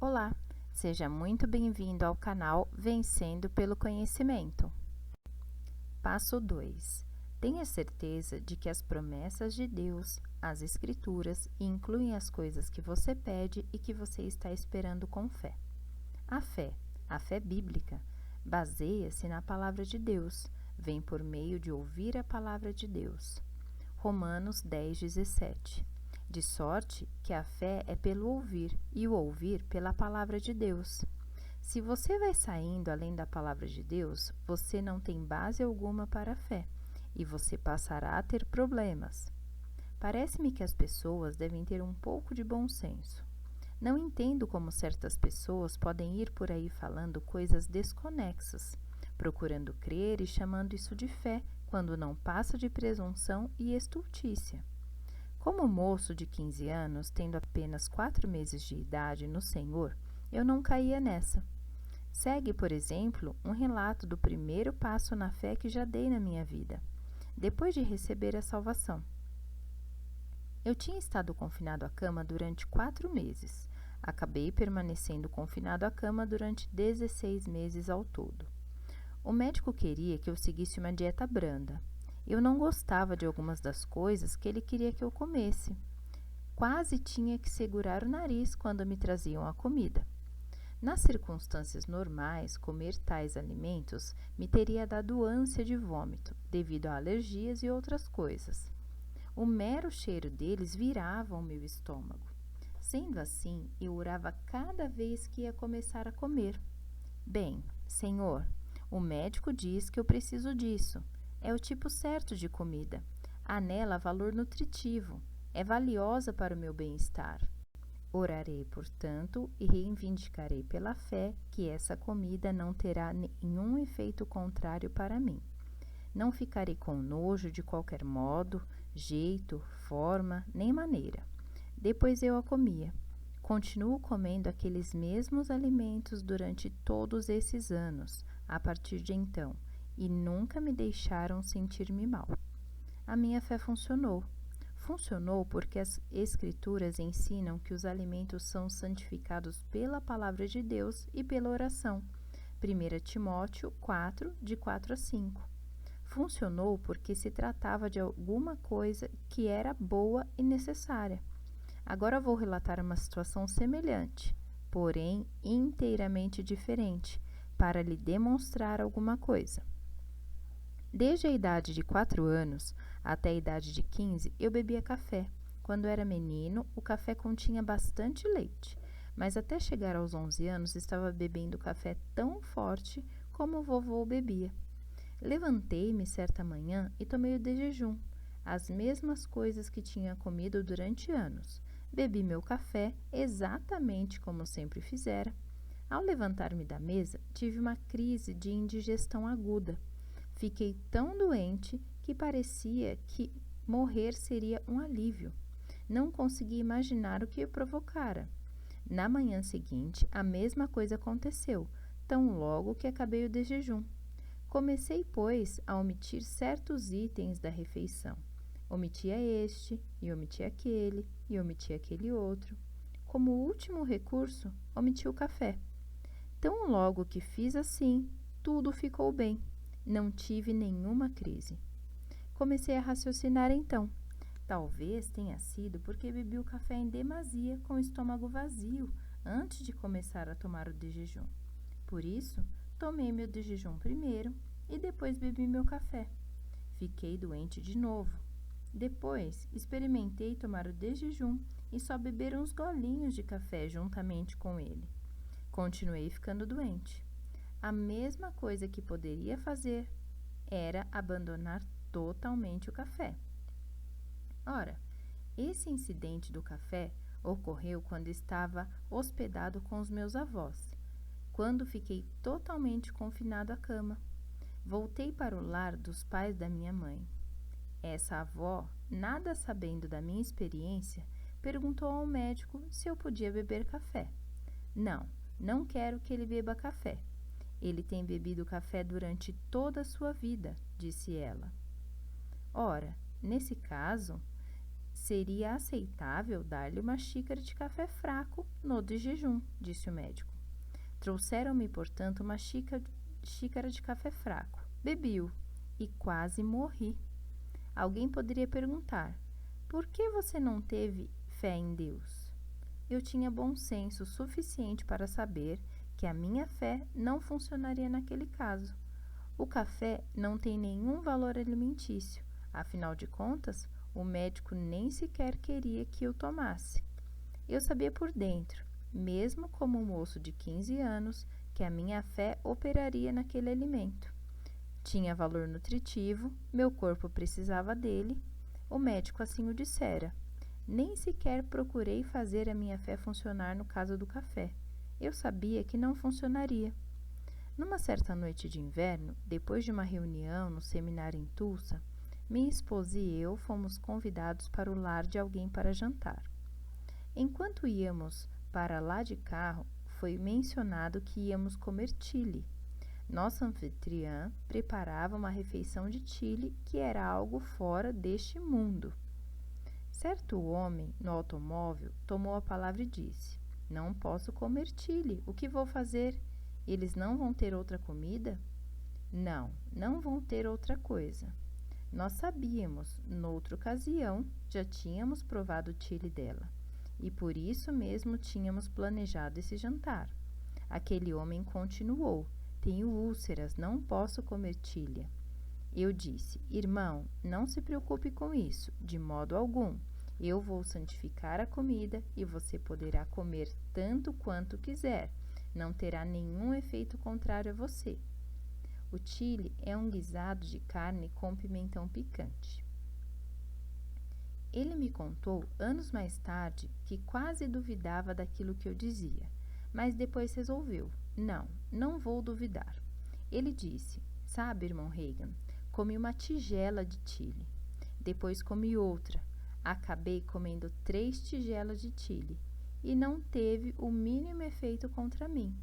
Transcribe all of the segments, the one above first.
Olá, seja muito bem-vindo ao canal Vencendo pelo Conhecimento. Passo 2. Tenha certeza de que as promessas de Deus, as Escrituras, incluem as coisas que você pede e que você está esperando com fé. A fé bíblica, baseia-se na Palavra de Deus, vem por meio de ouvir a Palavra de Deus. Romanos 10:17. De sorte que a fé é pelo ouvir, e o ouvir pela Palavra de Deus. Se você vai saindo além da Palavra de Deus, você não tem base alguma para a fé, e você passará a ter problemas. Parece-me que as pessoas devem ter um pouco de bom senso. Não entendo como certas pessoas podem ir por aí falando coisas desconexas, procurando crer e chamando isso de fé, quando não passa de presunção e estultícia. Como moço de 15 anos, tendo apenas 4 meses de idade no Senhor, eu não caía nessa. Segue, por exemplo, um relato do primeiro passo na fé que já dei na minha vida, depois de receber a salvação. Eu tinha estado confinado à cama durante 4 meses. Acabei permanecendo confinado à cama durante 16 meses ao todo. O médico queria que eu seguisse uma dieta branda. Eu não gostava de algumas das coisas que ele queria que eu comesse. Quase tinha que segurar o nariz quando me traziam a comida. Nas circunstâncias normais, comer tais alimentos me teria dado ânsia de vômito, devido a alergias e outras coisas. O mero cheiro deles virava o meu estômago. Sendo assim, eu orava cada vez que ia começar a comer. Bem, Senhor, o médico diz que eu preciso disso. É o tipo certo de comida. Há nela valor nutritivo. É valiosa para o meu bem-estar. Orarei, portanto, e reivindicarei pela fé que essa comida não terá nenhum efeito contrário para mim. Não ficarei com nojo de qualquer modo, jeito, forma, nem maneira. Depois eu a comia. Continuo comendo aqueles mesmos alimentos durante todos esses anos, a partir de então, e nunca me deixaram sentir-me mal. A minha fé funcionou. Funcionou porque as Escrituras ensinam que os alimentos são santificados pela Palavra de Deus e pela oração. 1 Timóteo 4, de 4 a 5. Funcionou porque se tratava de alguma coisa que era boa e necessária. Agora vou relatar uma situação semelhante, porém inteiramente diferente, para lhe demonstrar alguma coisa. Desde a idade de 4 anos até a idade de 15, eu bebia café. Quando era menino, o café continha bastante leite, mas até chegar aos 11 anos estava bebendo café tão forte como o vovô bebia. Levantei-me certa manhã e tomei o de jejum, as mesmas coisas que tinha comido durante anos. Bebi meu café exatamente como sempre fizera. Ao levantar-me da mesa, tive uma crise de indigestão aguda. Fiquei tão doente que parecia que morrer seria um alívio. Não consegui imaginar o que o provocara. Na manhã seguinte, a mesma coisa aconteceu, tão logo que acabei o de jejum. Comecei, pois, a omitir certos itens da refeição. Omitia este, e omitia aquele, e omitia aquele outro. Como último recurso, omiti o café. Tão logo que fiz assim, tudo ficou bem. Não tive nenhuma crise. Comecei a raciocinar então. Talvez tenha sido porque bebi o café em demasia com o estômago vazio antes de começar a tomar o de jejum. Por isso, tomei meu de jejum primeiro e depois bebi meu café. Fiquei doente de novo. Depois, experimentei tomar o de jejum e só beber uns golinhos de café juntamente com ele. Continuei ficando doente. A mesma coisa que poderia fazer era abandonar totalmente o café. Ora, esse incidente do café ocorreu quando estava hospedado com os meus avós, quando fiquei totalmente confinado à cama. Voltei para o lar dos pais da minha mãe. Essa avó, nada sabendo da minha experiência, perguntou ao médico se eu podia beber café. Não quero que ele beba café. Ele tem bebido café durante toda a sua vida, disse ela. Ora, nesse caso, Seria aceitável dar-lhe uma xícara de café fraco no de jejum, disse o médico. Trouxeram-me, portanto, uma xícara de café fraco. Bebi-o e quase morri. Alguém poderia perguntar: por que você não teve fé em Deus? Eu tinha bom senso suficiente para saber que a minha fé não funcionaria naquele caso. O café não tem nenhum valor alimentício. Afinal de contas, o médico nem sequer queria que eu tomasse. Eu sabia por dentro, mesmo como um moço de 15 anos, que a minha fé operaria naquele alimento. Tinha valor nutritivo, meu corpo precisava dele, o médico assim o dissera. Nem sequer procurei fazer a minha fé funcionar no caso do café. Eu sabia que não funcionaria. Numa certa noite de inverno, depois de uma reunião no seminário em Tulsa, minha esposa e eu fomos convidados para o lar de alguém para jantar. Enquanto íamos para lá de carro, foi mencionado que íamos comer chili. Nossa anfitriã preparava uma refeição de chili que era algo fora deste mundo. Certo homem no automóvel tomou a palavra e disse: não posso comer chili, o que vou fazer? Eles não vão ter outra comida? Não, não vão ter outra coisa. Nós sabíamos, noutra ocasião, já tínhamos provado o chili dela, e por isso mesmo tínhamos planejado esse jantar. Aquele homem continuou: tenho úlceras, não posso comer chili. Eu disse: irmão, não se preocupe com isso, de modo algum. Eu vou santificar a comida e você poderá comer tanto quanto quiser. Não terá nenhum efeito contrário a você. O chili é um guisado de carne com pimentão picante. Ele me contou, anos mais tarde, que quase duvidava daquilo que eu dizia, mas depois resolveu: não vou duvidar. Ele disse: sabe, irmão Reagan, comi uma tigela de chili. Depois comi outra. Acabei comendo 3 tigelas de chili e não teve o mínimo efeito contra mim.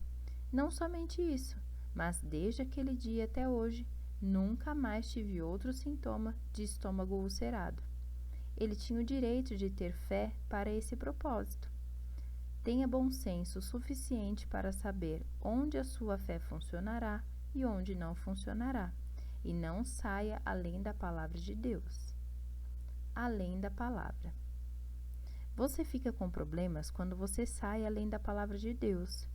Não somente isso, mas desde aquele dia até hoje, nunca mais tive outro sintoma de estômago ulcerado. Ele tinha o direito de ter fé para esse propósito. Tenha bom senso suficiente para saber onde a sua fé funcionará e onde não funcionará, e não saia além da palavra de Deus. Além da palavra. Você fica com problemas quando você sai além da palavra de Deus,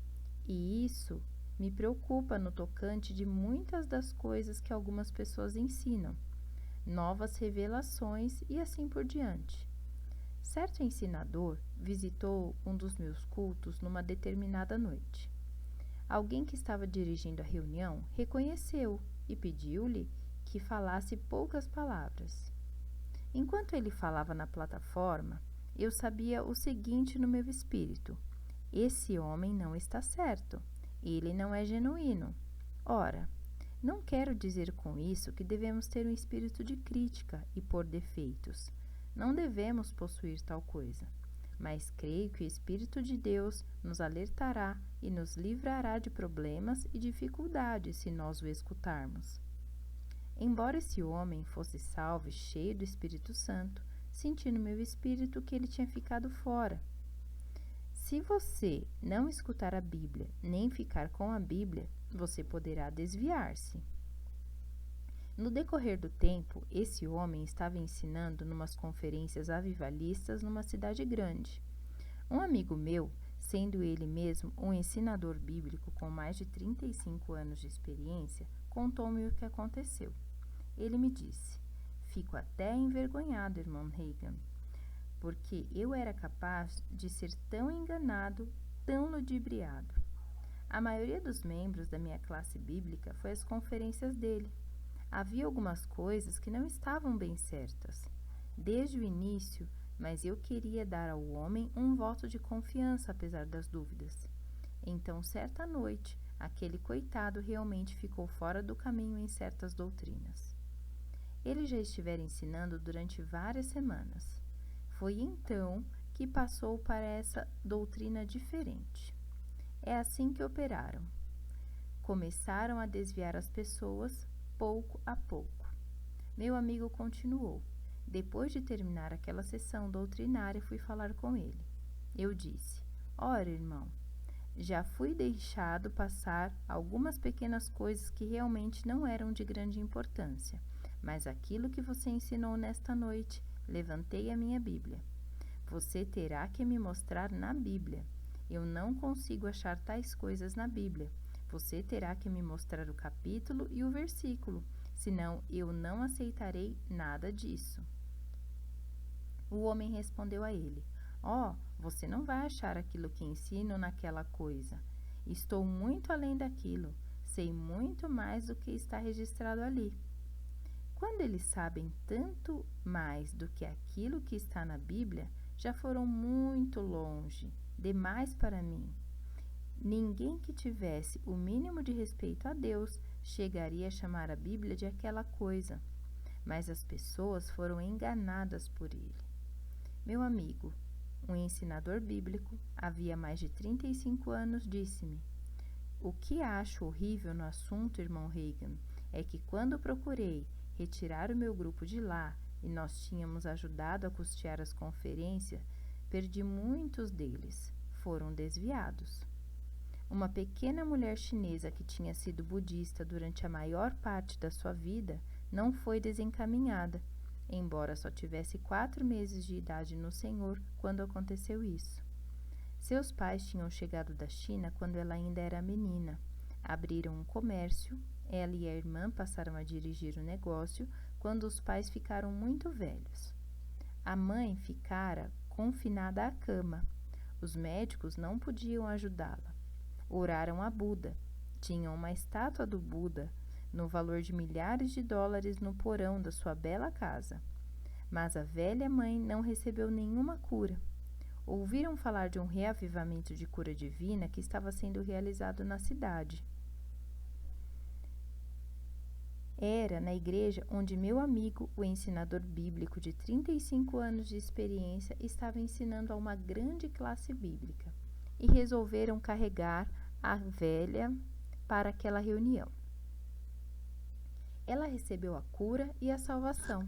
e isso me preocupa no tocante de muitas das coisas que algumas pessoas ensinam, novas revelações e assim por diante. Certo ensinador visitou um dos meus cultos numa determinada noite. Alguém que estava dirigindo a reunião reconheceu e pediu-lhe que falasse poucas palavras. Enquanto ele falava na plataforma, eu sabia o seguinte no meu espírito: esse homem não está certo. Ele não é genuíno. Ora, não quero dizer com isso que devemos ter um espírito de crítica e pôr defeitos. Não devemos possuir tal coisa. Mas creio que o Espírito de Deus nos alertará e nos livrará de problemas e dificuldades se nós o escutarmos. Embora esse homem fosse salvo e cheio do Espírito Santo, senti no meu espírito que ele tinha ficado fora. Se você não escutar a Bíblia, nem ficar com a Bíblia, você poderá desviar-se. No decorrer do tempo, esse homem estava ensinando numas conferências avivalistas numa cidade grande. Um amigo meu, sendo ele mesmo um ensinador bíblico com mais de 35 anos de experiência, contou-me o que aconteceu. Ele me disse: fico até envergonhado, irmão Reagan, porque eu era capaz de ser tão enganado, tão ludibriado. A maioria dos membros da minha classe bíblica foi às conferências dele. Havia algumas coisas que não estavam bem certas, desde o início, mas eu queria dar ao homem um voto de confiança apesar das dúvidas. Então, certa noite, aquele coitado realmente ficou fora do caminho em certas doutrinas. Ele já estivera ensinando durante várias semanas. Foi então que passou para essa doutrina diferente. É assim que operaram. Começaram a desviar as pessoas pouco a pouco. Meu amigo continuou: Depois de terminar aquela sessão doutrinária, fui falar com ele. Eu disse: ora, irmão, já fui deixado passar algumas pequenas coisas que realmente não eram de grande importância, mas aquilo que você ensinou nesta noite, levantei a minha Bíblia. Você terá que me mostrar na Bíblia. Eu não consigo achar tais coisas na Bíblia. Você terá que me mostrar o capítulo e o versículo, senão eu não aceitarei nada disso. O homem respondeu a ele: você não vai achar aquilo que ensino naquela coisa. Estou muito além daquilo. Sei muito mais do que está registrado ali. Quando eles sabem tanto mais do que aquilo que está na Bíblia, já foram muito longe, demais para mim. Ninguém que tivesse o mínimo de respeito a Deus chegaria a chamar a Bíblia de aquela coisa, mas as pessoas foram enganadas por ele. Meu amigo, um ensinador bíblico, havia mais de 35 anos, disse-me: o que acho horrível no assunto, irmão Reagan, é que quando procurei retirar o meu grupo de lá e nós tínhamos ajudado a custear as conferências, perdi muitos deles. Foram desviados. Uma pequena mulher chinesa que tinha sido budista durante a maior parte da sua vida não foi desencaminhada, embora só tivesse 4 meses de idade no Senhor quando aconteceu isso. Seus pais tinham chegado da China quando ela ainda era menina. Abriram um comércio, ela e a irmã passaram a dirigir o negócio quando os pais ficaram muito velhos. A mãe ficara confinada à cama. Os médicos não podiam ajudá-la. Oraram a Buda. Tinham uma estátua do Buda no valor de milhares de dólares no porão da sua bela casa. Mas a velha mãe não recebeu nenhuma cura. Ouviram falar de um reavivamento de cura divina que estava sendo realizado na cidade. Era na igreja onde meu amigo, o ensinador bíblico de 35 anos de experiência, estava ensinando a uma grande classe bíblica, e resolveram carregar a velha para aquela reunião. Ela recebeu a cura e a salvação.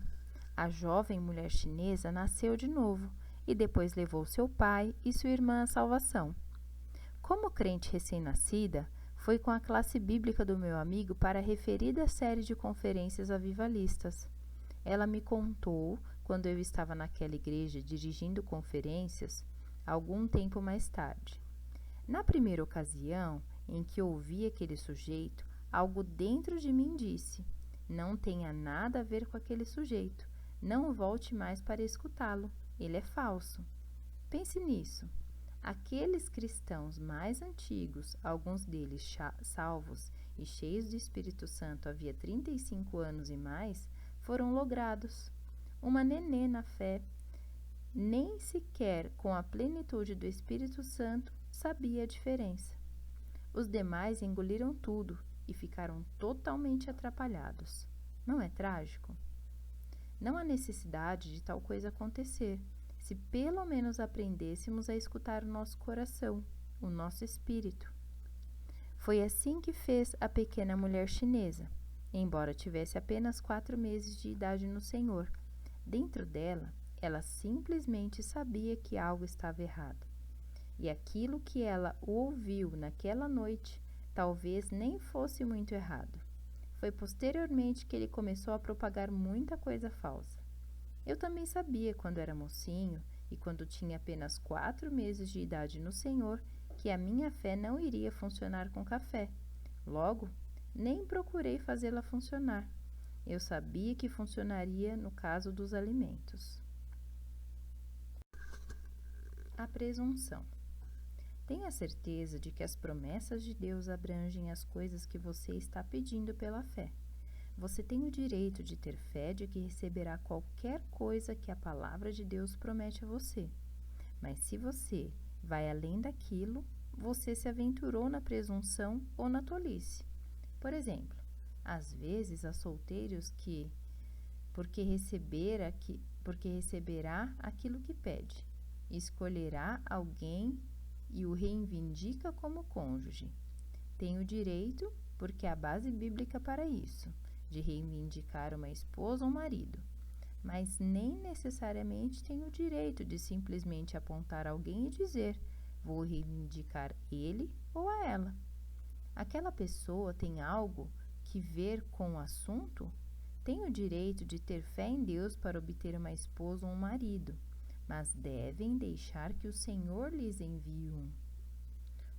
A jovem mulher chinesa nasceu de novo e depois levou seu pai e sua irmã à salvação. Como crente recém-nascida, foi com a classe bíblica do meu amigo para a referida série de conferências avivalistas. Ela me contou, quando eu estava naquela igreja dirigindo conferências, algum tempo mais tarde. Na primeira ocasião em que ouvi aquele sujeito, algo dentro de mim disse: não tenha nada a ver com aquele sujeito. Não volte mais para escutá-lo. Ele é falso. Pense nisso. Aqueles cristãos mais antigos, alguns deles salvos e cheios do Espírito Santo havia 35 anos e mais, foram logrados. Uma nenê na fé, nem sequer com a plenitude do Espírito Santo, sabia a diferença. Os demais engoliram tudo e ficaram totalmente atrapalhados. Não é trágico? Não há necessidade de tal coisa acontecer, se pelo menos aprendêssemos a escutar o nosso coração, o nosso espírito. Foi assim que fez a pequena mulher chinesa, embora tivesse apenas 4 meses de idade no Senhor. Dentro dela, ela simplesmente sabia que algo estava errado. E aquilo que ela ouviu naquela noite talvez nem fosse muito errado. Foi posteriormente que ele começou a propagar muita coisa falsa. Eu também sabia, quando era mocinho e quando tinha apenas 4 meses de idade no Senhor, que a minha fé não iria funcionar com café. Logo, nem procurei fazê-la funcionar. Eu sabia que funcionaria no caso dos alimentos. A presunção. Tenha certeza de que as promessas de Deus abrangem as coisas que você está pedindo pela fé. Você tem o direito de ter fé de que receberá qualquer coisa que a palavra de Deus promete a você. Mas se você vai além daquilo, você se aventurou na presunção ou na tolice. Por exemplo, às vezes há solteiros que, porque receberá aquilo que pede, escolherá alguém e o reivindica como cônjuge. Tem o direito, porque há base bíblica para isso, de reivindicar uma esposa ou marido. mas nem necessariamente tem o direito de simplesmente apontar alguém e dizer: vou reivindicar ele ou a ela. Aquela pessoa tem algo que ver com o assunto? Tem o direito de ter fé em Deus para obter uma esposa ou um marido, mas devem deixar que o Senhor lhes envie um.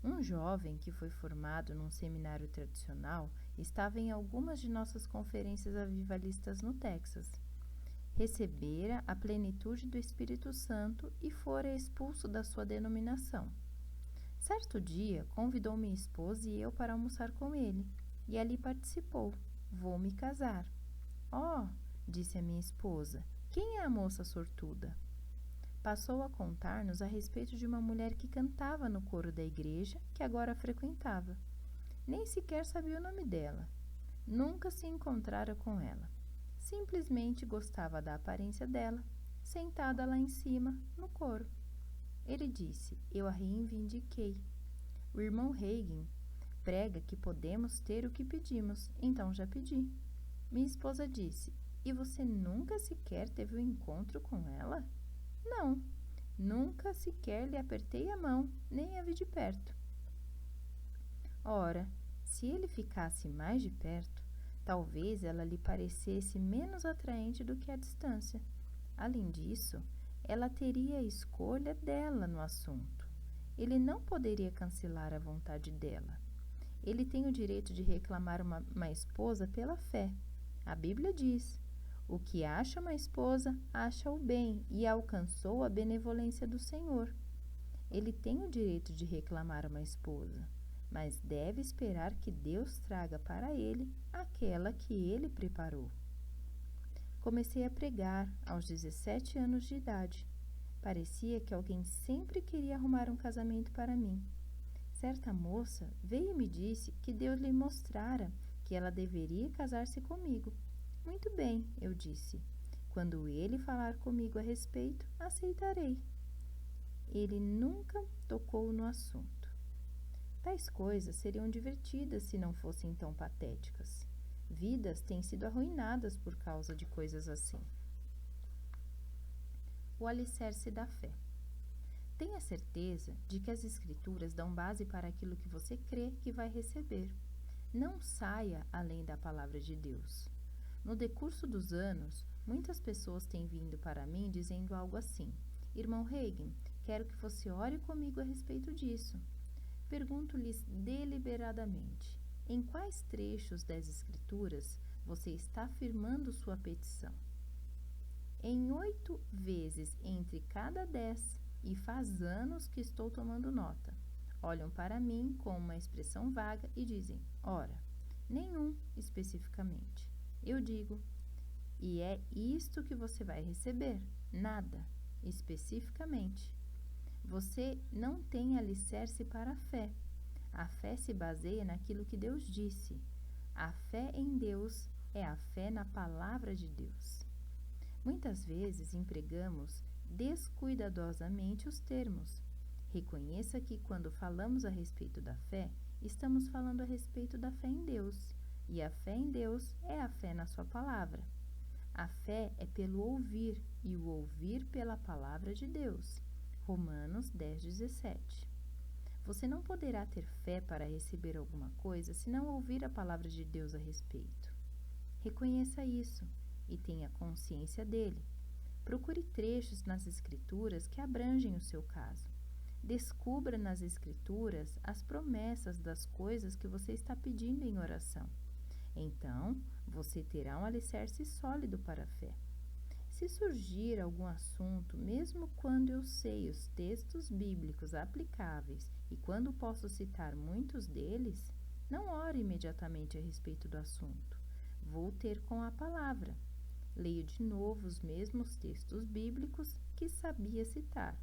Um jovem que foi formado num seminário tradicional estava em algumas de nossas conferências avivalistas no Texas. Recebera a plenitude do Espírito Santo e fora expulso da sua denominação. Certo dia, convidou minha esposa e eu para almoçar com ele, e ali participou. Vou me casar. Oh, disse a minha esposa, quem é a moça sortuda? Passou a contar-nos a respeito de uma mulher que cantava no coro da igreja que agora frequentava. Nem sequer sabia o nome dela. Nunca se encontrara com ela. Simplesmente gostava da aparência dela, sentada lá em cima, no coro. Ele disse: eu a reivindiquei. O irmão Hagin prega que podemos ter o que pedimos, então já pedi. Minha esposa disse: e você nunca sequer teve um encontro com ela? Não, nunca sequer lhe apertei a mão, nem a vi de perto. Ora, se ele ficasse mais de perto, talvez ela lhe parecesse menos atraente do que à distância. Além disso, ela teria a escolha dela no assunto. Ele não poderia cancelar a vontade dela. Ele tem o direito de reclamar uma esposa pela fé. A Bíblia diz: o que acha uma esposa, acha o bem e alcançou a benevolência do Senhor. Ele tem o direito de reclamar uma esposa, mas deve esperar que Deus traga para ele aquela que ele preparou. Comecei a pregar aos 17 anos de idade. Parecia que alguém sempre queria arrumar um casamento para mim. Certa moça veio e me disse que Deus lhe mostrara que ela deveria casar-se comigo. Muito bem, eu disse. Quando ele falar comigo a respeito, aceitarei. Ele nunca tocou no assunto. Tais coisas seriam divertidas se não fossem tão patéticas. Vidas têm sido arruinadas por causa de coisas assim. O alicerce da fé. Tenha certeza de que as Escrituras dão base para aquilo que você crê que vai receber. Não saia além da palavra de Deus. No decurso dos anos, muitas pessoas têm vindo para mim dizendo algo assim: Irmão Hagin, quero que você ore comigo a respeito disso. Pergunto-lhes deliberadamente: em quais trechos das Escrituras você está afirmando sua petição? Em 8 vezes entre cada 10, e faz anos que estou tomando nota. Olham para mim com uma expressão vaga e dizem: ora, nenhum especificamente. Eu digo: e é isto que você vai receber? Nada, especificamente. Você não tem alicerce para a fé. A fé se baseia naquilo que Deus disse. A fé em Deus é a fé na palavra de Deus. Muitas vezes empregamos descuidadosamente os termos. Reconheça que quando falamos a respeito da fé, estamos falando a respeito da fé em Deus. E a fé em Deus é a fé na sua palavra. A fé é pelo ouvir, e o ouvir pela palavra de Deus. Romanos 10:17. Você não poderá ter fé para receber alguma coisa se não ouvir a palavra de Deus a respeito. Reconheça isso e tenha consciência dele. Procure trechos nas Escrituras que abrangem o seu caso. Descubra nas Escrituras as promessas das coisas que você está pedindo em oração. Então, você terá um alicerce sólido para a fé. Se surgir algum assunto, mesmo quando eu sei os textos bíblicos aplicáveis e quando posso citar muitos deles, não ore imediatamente a respeito do assunto. Vou ter com a palavra. Leio de novo os mesmos textos bíblicos que sabia citar.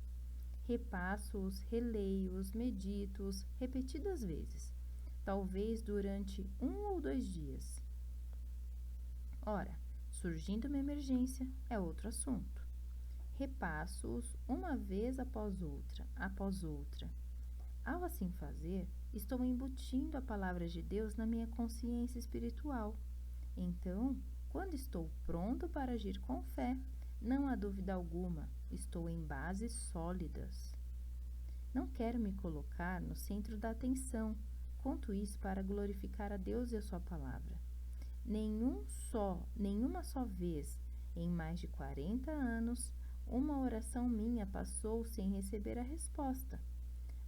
Repasso-os, releio-os, medito-os repetidas vezes, talvez durante 1 ou 2 dias. Ora, surgindo uma emergência, é outro assunto. Repasso-os uma vez após outra. Ao assim fazer, estou embutindo a palavra de Deus na minha consciência espiritual. Então, Quando estou pronto para agir com fé, não há dúvida alguma, estou em bases sólidas. Não quero me colocar no centro da atenção, conto isso para glorificar a Deus e a sua palavra. Nenhuma só vez, em mais de 40 anos, uma oração minha passou sem receber a resposta.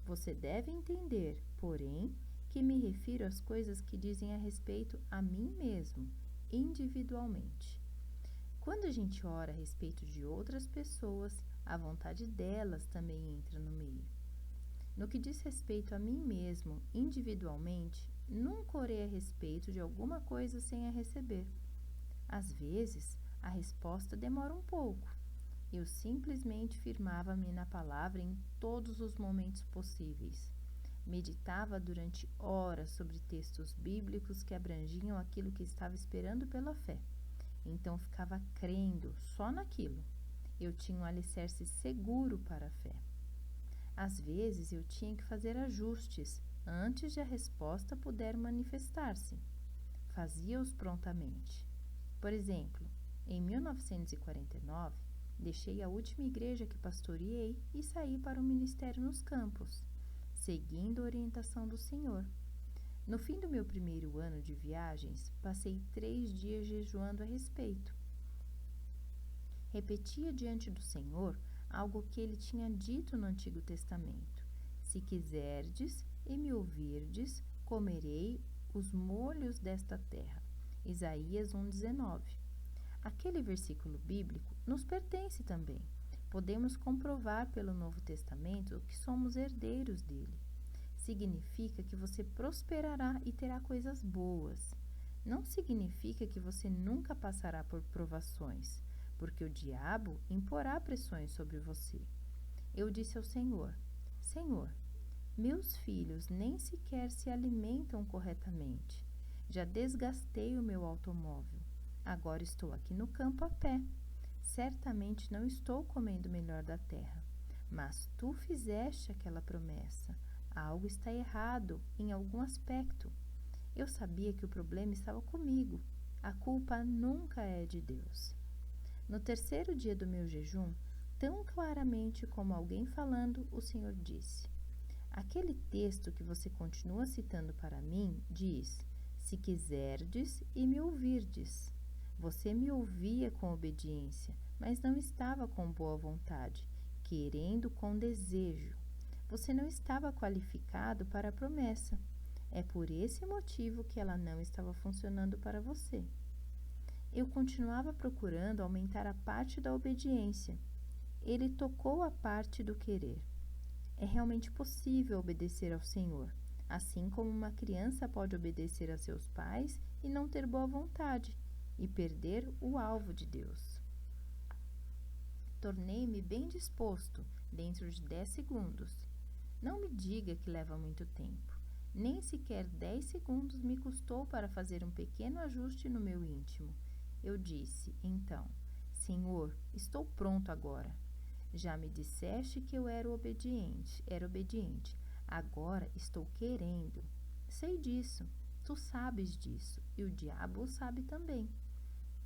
Você deve entender, porém, que me refiro às coisas que dizem a respeito a mim mesmo, individualmente. Quando a gente ora a respeito de outras pessoas, a vontade delas também entra no meio. No que diz respeito a mim mesmo, individualmente, nunca orei a respeito de alguma coisa sem a receber. Às vezes, a resposta demora um pouco. Eu simplesmente firmava-me na palavra em todos os momentos possíveis. Meditava durante horas sobre textos bíblicos que abrangiam aquilo que estava esperando pela fé. Então ficava crendo só naquilo. Eu tinha um alicerce seguro para a fé. Às vezes eu tinha que fazer ajustes antes de a resposta puder manifestar-se. Fazia-os prontamente. Por exemplo, em 1949, deixei a última igreja que pastoreei e saí para o ministério nos campos, seguindo a orientação do Senhor. No fim do meu primeiro ano de viagens, passei 3 dias jejuando a respeito. Repetia diante do Senhor algo que ele tinha dito no Antigo Testamento. Se quiserdes e me ouvirdes, comerei os molhos desta terra. Isaías 1,19. Aquele versículo bíblico nos pertence também. Podemos comprovar pelo Novo Testamento que somos herdeiros dele. Significa que você prosperará e terá coisas boas. Não significa que você nunca passará por provações, porque o diabo imporá pressões sobre você. Eu disse ao Senhor: Senhor, meus filhos nem sequer se alimentam corretamente. Já desgastei o meu automóvel. Agora estou aqui no campo a pé. Certamente não estou comendo o melhor da terra. Mas tu fizeste aquela promessa. Algo está errado em algum aspecto. Eu sabia que o problema estava comigo. A culpa nunca é de Deus. No terceiro dia do meu jejum, tão claramente como alguém falando, o Senhor disse: aquele texto que você continua citando para mim diz: se quiserdes e me ouvirdes. Você me ouvia com obediência, mas não estava com boa vontade, querendo com desejo. Você não estava qualificado para a promessa. É por esse motivo que ela não estava funcionando para você. Eu continuava procurando aumentar a parte da obediência. Ele tocou a parte do querer. É realmente possível obedecer ao Senhor, assim como uma criança pode obedecer a seus pais e não ter boa vontade, e perder o alvo de Deus. Tornei-me bem disposto dentro de 10 segundos. Não me diga que leva muito tempo. Nem sequer 10 segundos me custou para fazer um pequeno ajuste no meu íntimo. Eu disse, então: Senhor, estou pronto agora. Já me disseste que eu era obediente. Agora estou querendo. Sei disso. Tu sabes disso. E o diabo o sabe também.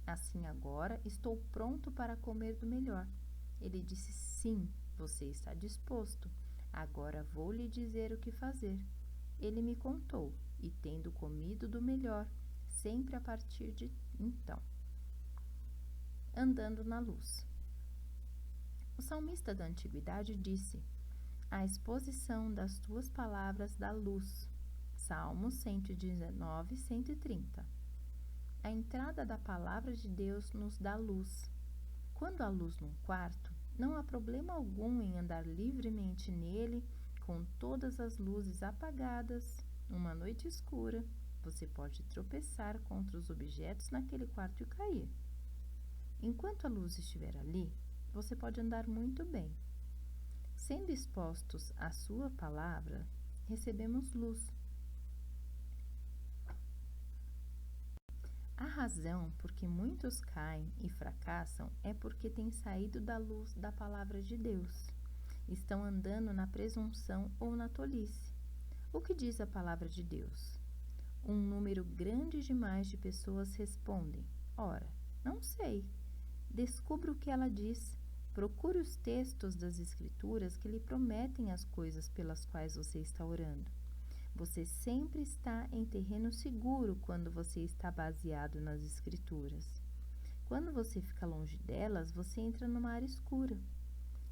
Assim agora estou pronto para comer do melhor. Ele disse: sim, você está disposto. Agora vou lhe dizer o que fazer. Ele me contou, e tendo comido do melhor, sempre a partir de então. Andando na luz. O salmista da antiguidade disse: a exposição das tuas palavras dá luz. Salmos 119, 130. A entrada da palavra de Deus nos dá luz. Quando há luz num quarto, não há problema algum em andar livremente nele, com todas as luzes apagadas, numa noite escura. Você pode tropeçar contra os objetos naquele quarto e cair. Enquanto a luz estiver ali, você pode andar muito bem. Sendo expostos à sua palavra, recebemos luz. A razão por que muitos caem e fracassam é porque têm saído da luz da palavra de Deus. Estão andando na presunção ou na tolice. O que diz a palavra de Deus? Um número grande demais de pessoas respondem: Ora, não sei. Descubra o que ela diz. Procure os textos das Escrituras que lhe prometem as coisas pelas quais você está orando. Você sempre está em terreno seguro quando você está baseado nas Escrituras. Quando você fica longe delas, você entra numa área escura.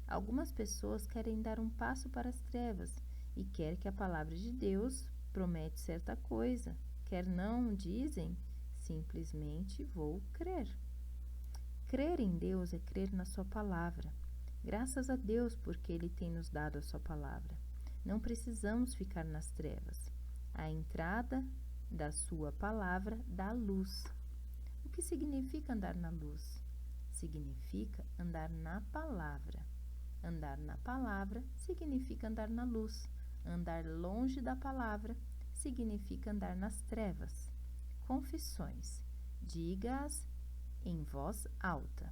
Algumas pessoas querem dar um passo para as trevas e querem que a palavra de Deus promete certa coisa. Quer não, dizem, simplesmente vou crer. Crer em Deus é crer na sua palavra. Graças a Deus porque Ele tem nos dado a sua palavra. Não precisamos ficar nas trevas. A entrada da sua palavra dá luz. O que significa andar na luz? Significa andar na palavra. Andar na palavra significa andar na luz. Andar longe da palavra significa andar nas trevas. Confissões. Diga-as em voz alta.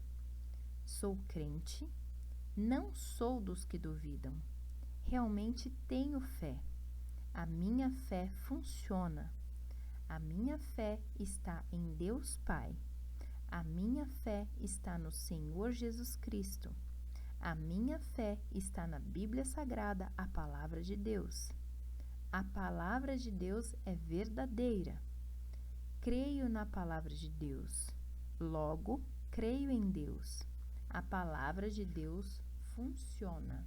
Sou crente, não sou dos que duvidam. Realmente tenho fé. A minha fé funciona. A minha fé está em Deus Pai. A minha fé está no Senhor Jesus Cristo. A minha fé está na Bíblia Sagrada, a Palavra de Deus. A Palavra de Deus é verdadeira. Creio na Palavra de Deus. Logo, creio em Deus. A Palavra de Deus funciona.